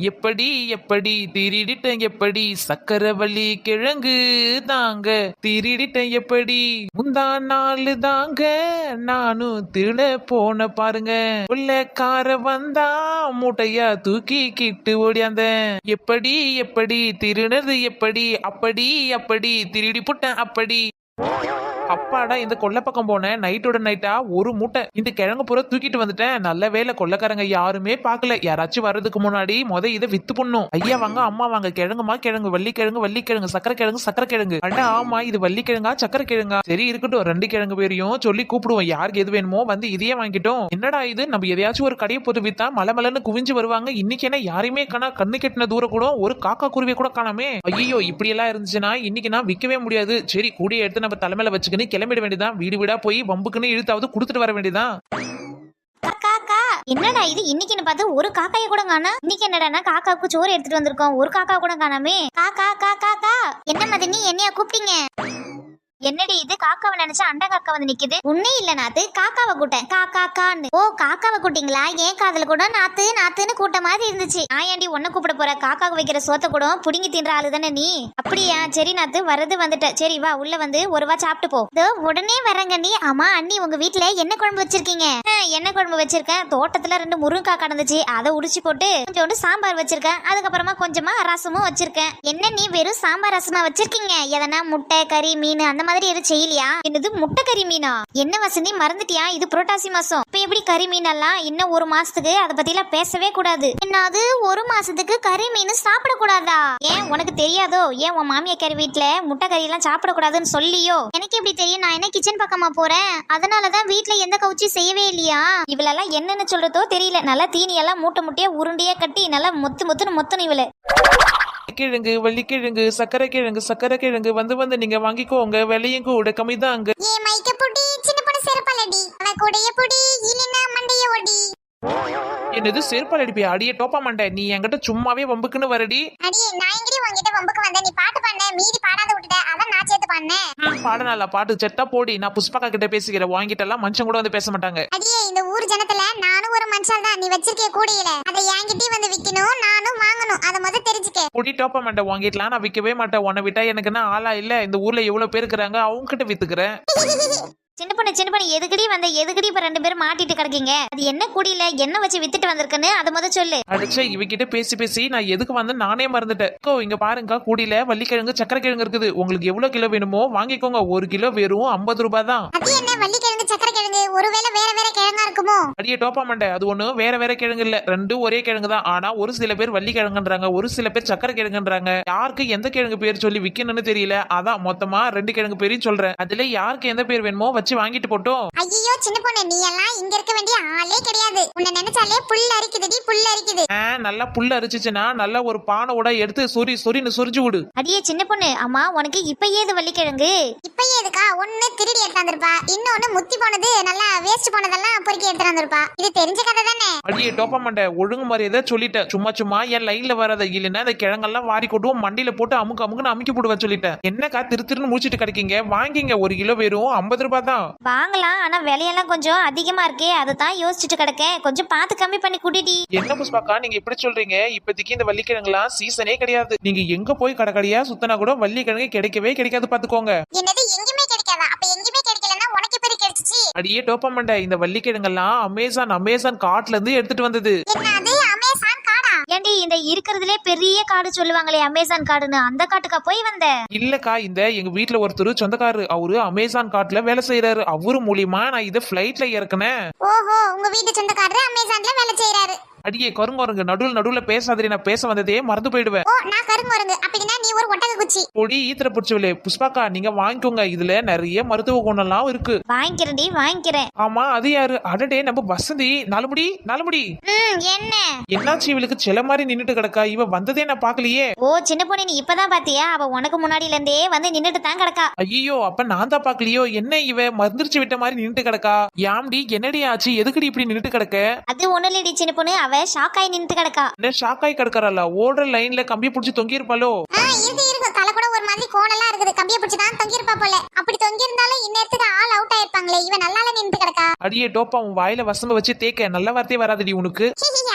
எப்படி எப்படி திருடிட்டேன் எப்படி சக்கரவள்ளி கிழங்கு தாங்க திருடிட்டேன் எப்படி முந்தா நாளு தாங்க நானும் திருட போன பாருங்க உள்ளக்கார வந்தா மூட்டையா தூக்கி கிட்டு ஓடியாந்தேன் எப்படி எப்படி திருடுறது எப்படி அப்படி அப்படி திருடி புட்டேன் அப்படி அப்பாடா இந்த கொல்லை பக்கம் போனேன் நைட்டோட நைட்டா ஒரு மூட்டை இந்த கிழங்கு பூரா தூக்கிட்டு வந்துட்டேன். நல்ல வேலை கொள்ளைக்காரங்க யாருமே பாக்கல. யாராச்சும் வர்றதுக்கு முன்னாடி இதை வித்து பண்ணும். ஐயா வாங்க அம்மா வாங்க கிழங்குமா கிழங்கு வள்ளிக்கிழங்கு வள்ளிக்கிழங்கு சக்கரை கிழங்கு சக்கரை கிழங்கு. அட ஆமா இது வள்ளிக்கிழங்கா சக்கரை கிழங்கா சரி இருக்கட்டும் 2 கிழங்கு பேரையும் சொல்லி கூப்பிடுவோம். யாருக்கு எது வேணுமோ வந்து இதையே வாங்கிட்டோம். என்னடா இது நம்ம எதையாச்சும் ஒரு கடையை போட்டு வித்தா மலமலன்னு குவிஞ்சு வருவாங்க. இன்னைக்கு என்ன யாரையுமே காணா. கண்ணு கெட்டின தூரம் கூட ஒரு காக்கா குருவியை கூட காணாமே. ஐயோ இப்படி எல்லாம் இருந்துச்சுன்னா இன்னைக்கு நான் விற்கவே முடியாது. சரி கூடிய எடுத்து நம்ம தலைமையில வச்சுக்கணும் கிளம்பிட வேண்டியதான். வீடு வீடா போய் வம்புக்குன்னு இழுத்தாவது கொடுத்துட்டு வர வேண்டியதான். என்னடா இது இன்னைக்குன்னு பார்த்து ஒரு காக்காய கூட காணா. இன்னைக்கு என்னடா காக்காவுக்கு சோறு எடுத்துட்டு வந்திருக்கோம் ஒரு காக்கா கூட காணாமே. காக்கா காக்கா கா என்ன மாதிரி நீ என்னைய கூப்பிட்டீங்க? என்னடி இது காக்காவை நினைச்சா அண்டா காக்கா வந்து நிக்குது. உன்னே இல்ல நாத்து காக்காவை கூட்டேன் காக்கா கான்னு. ஓ காக்காவை கூட்டிங்களா? ஏன் காதுல கூட நாத்து நாத்துன்னு கூட்ட மாதிரி இருந்துச்சு. ஆயாண்டி ஒன்ன கூப்பிட போற காக்காவுக்கு வைக்கிற சோத்த கூட புடுங்கி தின்ற ஆளு தானே நீ. அப்படியா சரி நாத்து வரது வந்துட்ட. சரி வா உள்ள வந்து ஒரு வா சாப்பிட்டு போ. உடனே வரங்க நீ. ஆமா அண்ணி உங்க வீட்டுல என்ன குழம்பு வச்சிருக்கீங்க? என்ன குழம்பு வச்சிருக்கேன்? தோட்டத்துல 2 முருங்கைக்காய் கடந்துச்சு அதை உடிச்சு போட்டு கொஞ்சோண்டு சாம்பார் வச்சிருக்கேன். அதுக்கப்புறமா கொஞ்சமா ரசமும் வச்சிருக்கேன். என்ன நீ வெறும் சாம்பார் ரசமா வச்சிருக்கீங்க? எதனா முட்டை கறி மீன் அந்த மாதிரி எதுவும் செய்யலையா? என்னது முட்டை கறி மீனா? என்ன வசந்தி மறந்துட்டியா? இது புரட்டாசி மாசம். இப்ப எப்படி கறி மீன் எல்லாம்? இன்னும் 1 மாசத்துக்கு அதை பத்தி எல்லாம் பேசவே கூடாது. என்னது 1 மாசத்துக்கு கறி மீன் சாப்பிட கூடாதா? ஏன் உனக்கு தெரியாதோ? ஏன் உன் மாமியார் வீட்டுல முட்டை கறி எல்லாம் சாப்பிட கூடாதுன்னு சொல்லியோ? எனக்கு எப்படி தெரியும்? நான் என்ன கிச்சன் பக்கமா போறேன். அதனாலதான் வீட்டுல எந்த கவுச்சி செய்யவே இல்லையா? இவளெல்லாம் என்னன்னு சொல்றதோ தெரியல. நல்லா தீனி எல்லாம் மூட்டை முட்டையா உருண்டையா கட்டி நல்லா மொத்துன்னு இவள. கிழங்கு வள்ளிக்கிழங்கு சக்கரை கிழங்கு சக்கரை கிழங்கு வந்து வந்து நீங்க வாங்கிக்கோங்க. விலையும் கூட கம்மிதான். அங்க என்னது செருப்பால் அடிப்பியா? அடியே டோப்பா மாட்டே நீ என்கிட்ட சும்மாவே வம்புக்குன்னு வரடி. அடியே நான் எங்கடி உன்கிட்ட வம்புக்கு வந்தேன்? நீ பாட்டு பண்ண மீதி பாடாத விட்டுட்ட. அதான் நான் சேர்த்து பண்ணேன். பாடனால பாட்டு செட்டா போடி. நான் புஷ்பக்கா கிட்ட பேசிக்கிறேன். வாங்கிட்டு எல்லாம் மனுஷன் கூட வந்து பேச மாட்டாங்க. அடியே இந்த ஊர் ஜனத்துல நானும் ஒரு மனுஷன் தான். நீ வச்சிருக்கே கூடையில அதை என்கிட்டயே வந்து விக்கணும் நானும் வாங்கணும். அதை முதல்ல தெரிஞ்சுக்க. பொடி டோப்பா மாட்டே வாங்கிட்டலாம். நான் விற்கவே மாட்டேன். உன்னை விட்டா எனக்கு என்ன ஆளா இல்ல? இந்த ஊர்ல எவ்வளவு பேர் இருக்கிறாங்க அவங்க கிட்ட வித்துக்கிறேன். சின்ன பொண்ணு எதுக்கடி வந்த? எதுக்கடி இப்ப 2 பேரும் மாட்டிட்டு கிடக்கீங்க? அது என்ன குடியில என்ன வச்சு வித்துட்டு வந்திருக்குன்னு அதை முத சொல்லு. அடிச்சா இவகிட்ட பேசி பேசி நான் எதுக்கு வந்து நானே மறந்துட்டேன். இங்க பாருங்க கூடியில வள்ளிக்கிழங்கு சக்கரை கிழங்கு இருக்குது. உங்களுக்கு எவ்வளவு கிலோ வேணுமோ வாங்கிக்கோங்க. 1 கிலோ வெறும் 50 ரூபாய் தான். அது என்ன வள்ளிக்கிழங்கு சக்கரை கிழங்கு? ஒருவேளை வேற வேற கிழங்கா இருக்குமோ? அடியே டோப்பா மாட்டேன் அது ஒண்ணு வேற வேற கிழங்கு இல்ல. 2 ஒரே கிழங்கு தான். ஆனா ஒரு சில பேர் வள்ளிக்கிழங்குன்றாங்க ஒரு சில பேர் சக்கரை கிழங்குன்றாங்க. யாருக்கு எந்த கிழங்கு பேர் சொல்லி விக்கணும்னு தெரியல. அதான் மொத்தமா 2 கிழங்கு பேரையும் சொல்றேன். அதுல யாருக்கு எந்த பேர் வேணுமோ வச்சு வாங்கிட்டு போட்டோம். ஐயோ சின்ன பொண்ணு நீ எல்லாம் இங்க இருக்க வேண்டிய ஆளே கிடையாது. உன்னை நினைச்சாலே புல்ல அரிக்குதுடி புல்ல அரிக்குது. நல்லா புல்ல அரிச்சுச்சுன்னா நல்லா ஒரு பானையோட எடுத்து சொரின்னு சொரிஞ்சு விடு. அடியே சின்ன பொண்ணு அம்மா உனக்கு இப்ப ஏது வள்ளிக்கிழங்கு? இப்ப ஏதுக்கா? ஒண்ணு திருடி எடுத்து வந்திருப்பா. இன்னொன்னு முத்தி போனது நல்லா வேஸ்ட் போனதெல்லாம் பொறுக்கி எடுத்து வந்திருப்பா. இது தெரிஞ்ச கதை தானே. அடியே டோப்பா மாட்டே ஒழுங்கு மரியாதை சொல்லிட்டேன். சும்மா என் லைன்ல வராத. இல்லைன்னா இந்த கிழங்கெல்லாம் வாரி கொட்டுவோம் மண்டியில போட்டு அமுக்குன்னு அமுக்கி போடுவேன் சொல்லிட்டேன். என்னக்கா திருன்னு முடிச்சிட்டு கிடைக்கீங்க? வாங்கிங்க. 1 கிலோ வெறும் 50 ரூபாய் தான். வாங்கலாம் ஆனா விலையெல்லாம் கொஞ்சம் அதிகமா இருக்கே. அதான் யோசிச்சுட்டு கிடக்கேன். கொஞ்சம் பார்த்து கம்மி பண்ணி குடிடி. என்ன புஷ்பாக்கா நீங்க இப்படி சொல்றீங்க? இப்போதைக்கு இந்த வள்ளிக்கிழங்குலாம் சீசனே கிடையாது. நீங்க எங்க போய் கடைக்கடையா சுத்தனா கூட வள்ளிக்கிழங்கு கிடைக்கவே கிடைக்காது பாத்துக்கோங்க. என்னது எங்கயுமே கிடைக்காதா? அப்ப எங்கயுமே கிடைக்கலன்னா உனக்கு எப்படி கிடைச்சிச்சு? அடியே டோப்பா மாட்டே இந்த வள்ளிக்கிழங்கெல்லாம் அமேசான் காட்டுல இருந்து எடுத்துட்டு வந்தது. என்னது அமேசான் காடா? ஏண்டி இந்த இருக்கிறதுலே பெரிய காடு சொல்லுவாங்களே அமேசான் காடுன்னு அந்த காட்டுக்கா போய் வந்த? இல்லக்கா இந்த எங்க வீட்டுல ஒருத்தர் சொந்தக்காரரு அவரு அமேசான் காட்டுல வேலை செய்யறாரு. அவரு மூலியமா நான் இதை பிளைட்ல இறக்குனேன். ஓஹோ உங்க வீட்டு சொந்தக்காரரு அமேசான்ல வேலை செய்யறாரு. அடியே கருங்குரங்கு நடுவுல பேசாதே. நான் பேச வந்ததே மறந்து போயிடுவேன். ஓ நான் கருங்குரங்கு அப்படினா நீ ஒரு ஒட்டக குச்சி. பொடி ஈத்திர புடிச்சவளே புஷ்பாக்கா நீங்க வாங்கிக்கோங்க. இதுல நிறைய மருத்துவ குணம்லாம் இருக்கு. வாங்கிக்கிறேன்டி வாங்கிக்கிறேன். ஆமா அது யாரு? அடடே நம்ம வசந்தி. நாலுமுடி என்ன என்னாச்சு இவளுக்கு சில மாதிரி நின்னுட்டு கிடக்கா? இவ வந்ததே நான் பாக்கலையே. ஓ சின்ன பொண்ணு நீ இப்பதான் பாத்தியா? அவ உனக்கு முன்னாடில இருந்தே வந்து நின்னுட்டு தான் கிடக்கா. ஐயோ அப்ப நான் தான் பாக்கலையோ. என்ன இவ மந்திரிச்சு விட்ட மாதிரி நின்னுட்டு கிடக்கா? யாம்டி என்னடி ஆச்சு? எதுக்குடி இப்படி நின்னுட்டு கிடக்க? அது ஒண்ணு இல்லடி சின்ன பொண்ணு அவ ஷாக் ஆகி நின்னுட்டு கிடக்கா. என்ன ஷாக் ஆகி கிடக்கறாளா? ஓடுற லைன்ல கம்பி புடிச்சு தொங்கி இருப்பாளோ? இருக்கு தலை கூட ஒரு மாதிரி கோணலா இருக்குது, கம்பியை பிடிச்சுதான் தொங்கிருப்பா போல. அப்படி தொங்கி இருந்தாலும் இந்நேரத்துக்கு ஆள் அவுட் ஆயிருப்பாங்களே, இவன் நல்லால நின்று கிடக்கா. அடியே டோப்பா, உன் வாயில வசம்ப வச்சு தேக்க நல்ல வார்த்தையே வராதடி உனக்கு.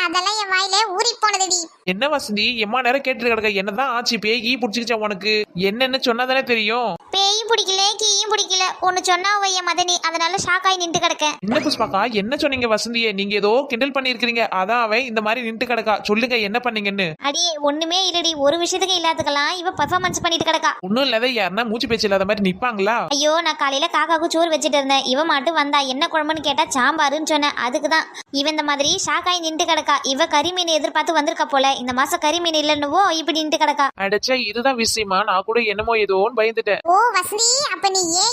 அதெல்லாம் என் வாயில ஊறி போனதுடி. என்ன வசந்தி எம்மா நேரம் கேட்டு கிடக்க, என்னதான் ஆச்சு? பேய் புடிச்சுக்கிச்சா உனக்கு? என்னன்னு சொன்னாதானே தெரியும். பேயும் பிடிக்கல கீயும் பிடிக்கல, ஒன்னு சொன்னா வைய மதனி, அதனால ஷாக் ஆகி நின்று கிடக்க. என்ன புஷ்பாக்கா என்ன சொன்னீங்க வசந்தியே? நீங்க ஏதோ கிண்டல் பண்ணிருக்கீங்க, அதான் அவன் இந்த மாதிரி நின்று கிடக்கா. சொல்லுங்க என்ன பண்ணீங்கன்னு. அடியே ஒண்ணுமே இல்லடி, ஒரு விஷயத்துக்கு இல்லாததுக்கெல்லாம் இவ பெர்ஃபார்மன்ஸ் பண்ணிட்டு கிடக்கா. ஒன்னும் இல்லாத யாருன்னா மூச்சு பேச்சு இல்லாத மாதிரி நிப்பாங்களா? ஐயோ, நான் காலையில காக்காவுக்கு சோறு வச்சுட்டு இருந்தேன். இவ மட்டும் வந்தா என்ன குழம்புன்னு கேட்டா சாம்பாருன்னு சொன்னேன். அதுக்குதான் இவன் இந்த மாதிரி ஷாக் ஆகி நின்று கிடக்கா. இவ கறிமீன் எதிர்பார்த்து வந்திருக்கா போல, இந்த மாசம் கறிமீன் இல்லன்னுவோ இப்படி நின்று கிடக்கா. அடைச்சா இதுதான் விஷயமா? நான் கூட என்னமோ ஏதோன்னு பயந்துட்டேன். ஓ வசந்தி, அப்ப நீ ஏன்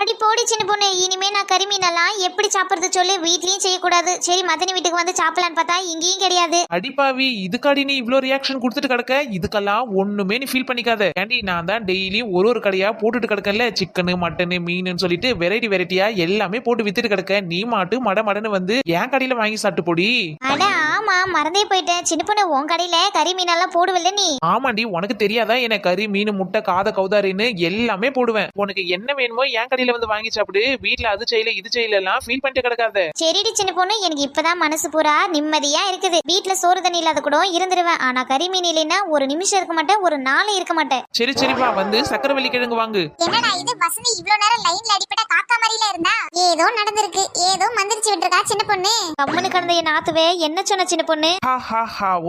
அடி போடி சின்ன பொண்ணு, இனிமே நான் கறிமீன் எல்லாம் எப்படி சாப்பிடுறது சொல்லு? வீட்லயும் செய்யக்கூடாது. சரி மதனி வீட்டுக்கு வந்து சாப்பிடலான்னு பார்த்தா இங்கேயும் கிடையாது. அடிப்பாவி, இதுக்காடி நீ இவ்ளோ ரியாக்ஷன் கொடுத்துட்டு கிடக்க? இதுக்கெல்லாம் ஒண்ணுமே நீ ஃபீல் பண்ணிக்காத. ஏண்டி நான் தான் டெய்லியும் ஒரு கடையா போட்டுட்டு கிடக்கல, சிக்கனு மட்டனு மீனுன்னு சொல்லிட்டு வெரைட்டியா எல்லாமே போட்டு வித்துட்டு கிடக்க. நீ மாட்டு மடன்னு வந்து என் கடையில வாங்கி சாப்பிட்டு போடி. அட ஆமா, மறந்தே போயிட்டேன் சின்ன பொண்ணு, உன் கடையில கறிமீன் எல்லாம் போடுவல்ல நீ? ஆமாண்டி, உனக்கு தெரியாதா என்ன கறி மீன் முட்டை காத கௌதாரின்னு எல்லாமே போடுவேன். உனக்கு என்ன வேணுமோ என் கடையில வந்து வாங்கி சாப்பிடு. வீட்டுல அது செய்யல இது செய்யல எல்லாம் ஃபீல் பண்ணிட்டு கிடக்காத. சரிடி சின்ன பொண்ணு, எனக்கு இப்பதான் மனசு பூரா நிம்மதியா இருக்குது. வீட்டுல சோறு தண்ணி இல்லாத கூட இருந்துருவேன், ஆனா கறிமீன் இல்லைன்னா ஒரு நிமிஷம் இருக்க மாட்டேன், ஒரு நாள் இருக்க மாட்டேன். சரிப்பா, வந்து சக்கரவள்ளி கிழங்கு வாங்கு. என்னடா இது வசந்தி இவ்வளவு நேரம் லைன்ல அடிப்பட்ட காக்கா மாதிரில இருந்தா? ஏதோ நடந்திருக்கு, ஏதோ மந்திரிச்சு விட்டுருக்கா சின்ன பொண்ணு. கம்முனு கடந்த என் நாத்துவே என்ன சொன்ன சின்ன பொண்ணு?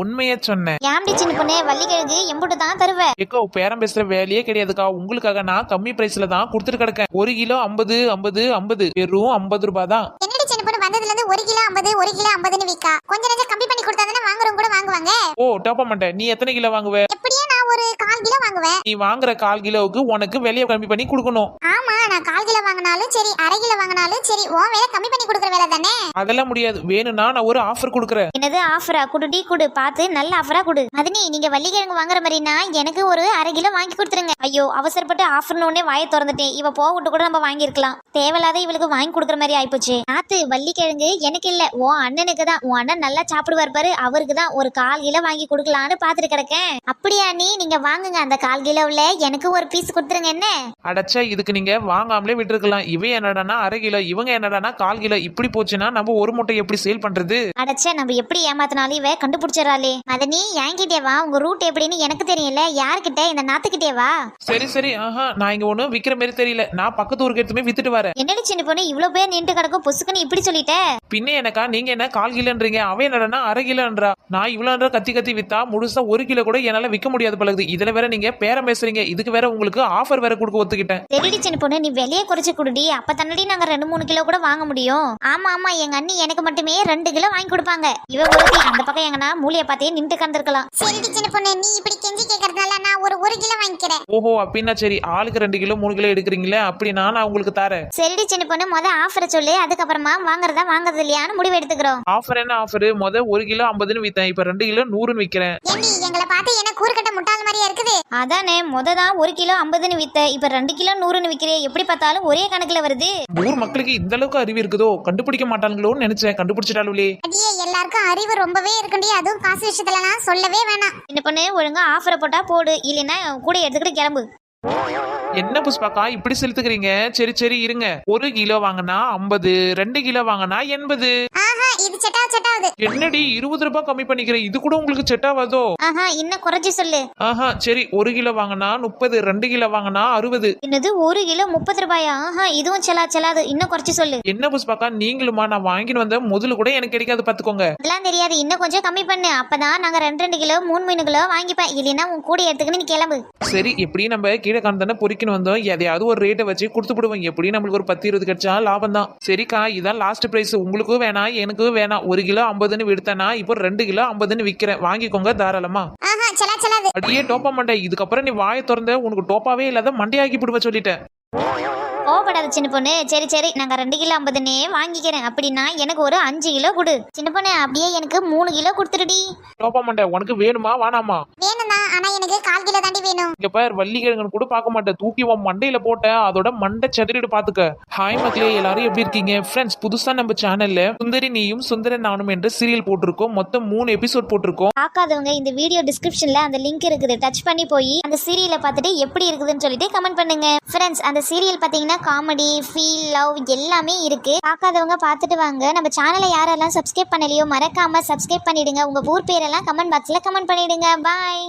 உண்மையா சொன்னேன். ஏம்டி சின்ன பொண்ணு, வள்ளிக்கிழங்கு எம்புட்டு தான் தருவ? ஏக்கோ பேரம் பேசுற வேலையே கிடையாதுக்கா. உங்களுக்காக நான் கம்மி பிரைஸ்ல தான் கொடுத்துட்டு கிடக்கேன். 1 கிலோ 50 வெறும் 50 ரூபாய் தான். என்னடி சின்ன பொண்ணு, வந்ததுல இருந்து 1 கிலோ 50 விக்கா. கொஞ்சம் கொஞ்சம் கம்மி பண்ணி கொடுத்தாதானே வாங்குறவங்க கூட வாங்குவாங்க. ஓ டோப்ப மாட்டேன். நீ எத்தனை கிலோ வாங்குவ? எப்படியே நான் ஒரு 1/4 கிலோ வாங்குவேன். நீ வாங்குற 1/4 கிலோவுக்கு உனக்கு விலையை கம்மி பண்ணி கொடுக்கணும். ஆமா, நான் 1/4 கிலோ வாங்கினாலும் சரி, 1/2 கிலோ வாங்கினாலும் சரி, உன் வேலை கம்மி பண்ணி கொடுக்குற வேலை தானே. அதெல்லாம் முடியாது. வேணும்னா நான் ஒரு ஆஃபர் கொடுக்குறேன். என்னது ஆஃபரா? குடுடி குடு, பார்த்து நல்ல ஆஃபரா குடு. மதனி, நீங்க வள்ளிக்கிழங்கு வாங்குற மாதிரினா எனக்கு ஒரு 1/2 கிலோ வாங்கி கொடுத்துருங்க. ஐயோ, அவசரப்பட்டு ஆஃபர்னு உடனே வாயை திறந்துட்டேன். இவ போகட்டு கூட நம்ம வாங்கிருக்கலாம். தேவையில்லாத இவளுக்கு வாங்கி கொடுக்குற மாதிரி ஆயிப்போச்சு. நாத்து, வள்ளிக்கிழங்கு எனக்கு இல்ல, உன் அண்ணனுக்கு தான். உன் அண்ணன் நல்லா சாப்பிடுவார் பாரு, அவருக்கு தான் ஒரு 1/4 கிலோ வாங்கி கொடுக்கலான்னு பாத்துட்டு கிடக்கேன். அப்படியா? நீங்க வாங்குங்க, அந்த 1/4 கிலோவுல எனக்கு ஒரு பீஸ் கொடுத்துருங்க. என்ன அடைச்சா, இதுக்கு நீங்க வாங்காமலே விட்டுருக்கலாம். இவன் என்னடானா 1/2 கிலோ, இவங்க என்னடானா 1/4 கிலோ. இப்படி போச்சுன்னா நம்ம ஒரு மூட்டை எப்படி சேல் பண்றது? அடைச்சா, நம்ம எப்படி ஏமாத்தினாலும் இவ கண்டுபிடிச்சிடறாளே. மதனி, என்கிட்டே வா, உங்க ரூட் எப்படின்னு எனக்கு தெரியல. யாருக்கிட்ட? இந்த நாத்துக்கிட்டே வா. சரி நான் இங்க ஒண்ணும் விக்கிற மாதிரி தெரியல. நான் பக்கத்து ஊருக்கு எடுத்துமே வித்துட்டு வரேன். என்னடி சின்ன பொண்ணு, இவ்வளவு பேர் நின்று கிடக்கும், பொசுக்குன்னு இப்படி சொல்லிட்ட? பின்ன எனக்கா? நீங்க என்ன 1/4 கிலோன்றீங்க, அவன் என்னடனா 1/2 கிலோன்றா. நான் இவ்வளவு கத்தி வித்தா முழுசா 1 கிலோ கூட என்னால விற்க முடியாது பழகுது. இதுல வேற நீங்க பேரம் பேசுறீங்க. இதுக்கு வேற உங்களுக்கு ஆஃபர் வேற கொடுக்க ஒத்துக்கிட்டேன். தெரிடி சின்ன பொண்ணு, நீ விலையை குறைச்சு குடுடி, அப்ப தன்னடி நாங்க 2-3 கிலோ கூட வாங்க முடியும். ஆமா, எங்க அண்ணி எனக்கு மட்டுமே 2 கிலோ வாங்கி கொடுப்பாங்க. இவ ஒருத்தி அந்த பக்கம் எங்கன்னா மூளைய பார்த்தே நின்று கந்திருக்கலாம். சரிடி சின்ன பொண்ணு, நீ இப்படி கெஞ்சி கேக்குறதுனால நான் ஒரு 1 கிலோ வாங்கிக்கிறேன். ஓஹோ, அப்படின்னா சரி. ஆளுக்கு 2 கிலோ 3 கிலோ எடுக்கிறீங்களே, அப்படின்னா நான் உங்களுக்கு தரேன். சரிடி சின்ன பொண்ணு, ஆஃபரை சொல்லு, அதுக்கப்புறமா வாங்குறதா வாங்குறது இல்லையான்னு முடிவு எடுத்துக்கிறோம். ஆஃபர் என்ன ஆஃபர்? 1 கிலோ 50ன்னு வித்தேன், இப்ப 2 கிலோ 100ன்னு விக்கிறேன். ஏண்டி எங்களை பார்த்து என்ன கூறுகட்ட முட்டாள் மாதிரியா இருக்குது? அதானே, தான் 1 கிலோ 50ன்னு வித்த, இப்ப 2 கிலோ 100ன்னு விக்கிறே. எப்படி பார்த்தாலும் ஒரே கணக்குல வருது. ஊர் மக்களுக்கு இந்த அளவுக்கு அறிவு இருக்குதோ? கண்டுபிடிக்க மாட்டாங்களோன்னு நினைச்சேன், கண்டுபிடிச்சிட்டாலுலே. அடியே, எல்லாருக்கும் அறிவு ரொம்பவே இருக்குண்டி, அதுவும் காசு விஷயத்துலலாம் சொல்லவே வேணாம். சின்ன பொண்ணு, ஒழுங்கா ஆஃபரை போட்டா போடு, இல்லைன்னா கூட எடுத்துக்கிட்டு கிளம்பு. என்ன புஷ்பாக்கா இப்படி செலுத்துக்கிறீங்க? சரி இருங்க. 1 கிலோ வாங்கினா 50, 2 கிலோ வாங்கினா 80. ஆஹா, இது செட்டாவது. என்னடி 20 ரூபாய் கம்மி பண்ணிக்கிறேன், இது கூட உங்களுக்கு செட் ஆகாதோ? ஆஹா, இன்னும் குறைச்சி சொல்லு. சரி, 1 கிலோ வாங்கினா 30, 2 கிலோ வாங்கினா 60. என்னது 1 கிலோ 30 ரூபாயா? இதுவும் செல்லாது, இன்னும் குறைச்சி சொல்லு. என்ன புஷ்பாக்கா நீங்களுமா? நான் வாங்கிட்டு வந்த முதல்ல கூட எனக்கு கிடைக்காது பாத்துக்கோங்க. அதெல்லாம் தெரியாது, இன்னும் கொஞ்சம் கம்மி பண்ணு, அப்பதான் நாங்க 2 கிலோ 3 கிலோ வாங்கிப்பேன். இல்லைன்னா உன் கூட எடுத்துக்கிட்டு நீ கிளம்பு. சரி, எப்படி நம்ம கீழே காணதானே பொறிக்கணும் வந்தோம், எதையாவது ஒரு ரேட்டை வச்சு கொடுத்து விடுவோம். எப்படி நம்மளுக்கு ஒரு 10-20 கிடைச்சா லாபம் தான். சரிக்கா, இதான் லாஸ்ட் பிரைஸ். உங்களுக்கும் வேணாம் எனக்கும் வேணாம். 1 கிலோ 50ன்னு விடுத்தனா இப்போ 2 கிலோ 50ன்னு விக்கிறேன், வாங்கிக்கோங்க தாராளமா. அடியே டோப்பா மண்டை, இதுக்கப்புறம் நீ வாயை திறந்த உனக்கு டோப்பாவே இல்லாத மண்டையாக்கி விடுவ சொல்லிட்டேன். கோபப்படாத சின்ன பொண்ணு. சரி, நாங்க 2 கிலோ 50ன்னு வாங்கிக்கிறேன். அப்படின்னா எனக்கு ஒரு 5 கிலோ கொடு சின்ன பொண்ணு. அப்படியே எனக்கு 3 கிலோ கொடுத்துருடி. டோப்பா மண்டை, உனக்கு வேணுமா வேணாமா? வேணும்தான், ஆனா எனக்கு 1/4 வாழ்க்கையில தாண்டி வேணும். இங்க பார், வள்ளிக்கிழங்கு கூட பார்க்க மாட்டேன், தூக்கி உன் மண்டையில போட்டேன், அதோட மண்டை செதறிடு பாத்துக்க. ஹாய் மக்களே, எல்லாரும் எப்படி இருக்கீங்க? ஃப்ரெண்ட்ஸ், புதுசா நம்ம சேனல்ல சுந்தரி நீயும் சுந்தர நானும் என்ற சீரியல் போட்டிருக்கோம். மொத்தம் 3 எபிசோட் போட்டிருக்கோம். பார்க்காதவங்க இந்த வீடியோ டிஸ்கிரிப்ஷன்ல அந்த லிங்க் இருக்குது, டச் பண்ணி போய் அந்த சீரியலை பார்த்துட்டு எப்படி இருக்குதுன்னு சொல்லிட்டு கமெண்ட் பண்ணுங்க. ஃப்ரெண்ட்ஸ், அந்த சீரியல் பாத்தீங்கன்னா காமெடி, ஃபீல், லவ் எல்லாமே இருக்கு. பார்க்காதவங்க பார்த்துட்டு வாங்க. நம்ம சேனலை யாரெல்லாம் சப்ஸ்கிரைப் பண்ணலையோ மறக்காம சப்ஸ்கிரைப் பண்ணிடுங்க. உங்க ஊர் பேரெல்லாம் கமெண்ட் பாக்ஸ்ல கமெண்ட் பண்ணிடுங்க. பாய்.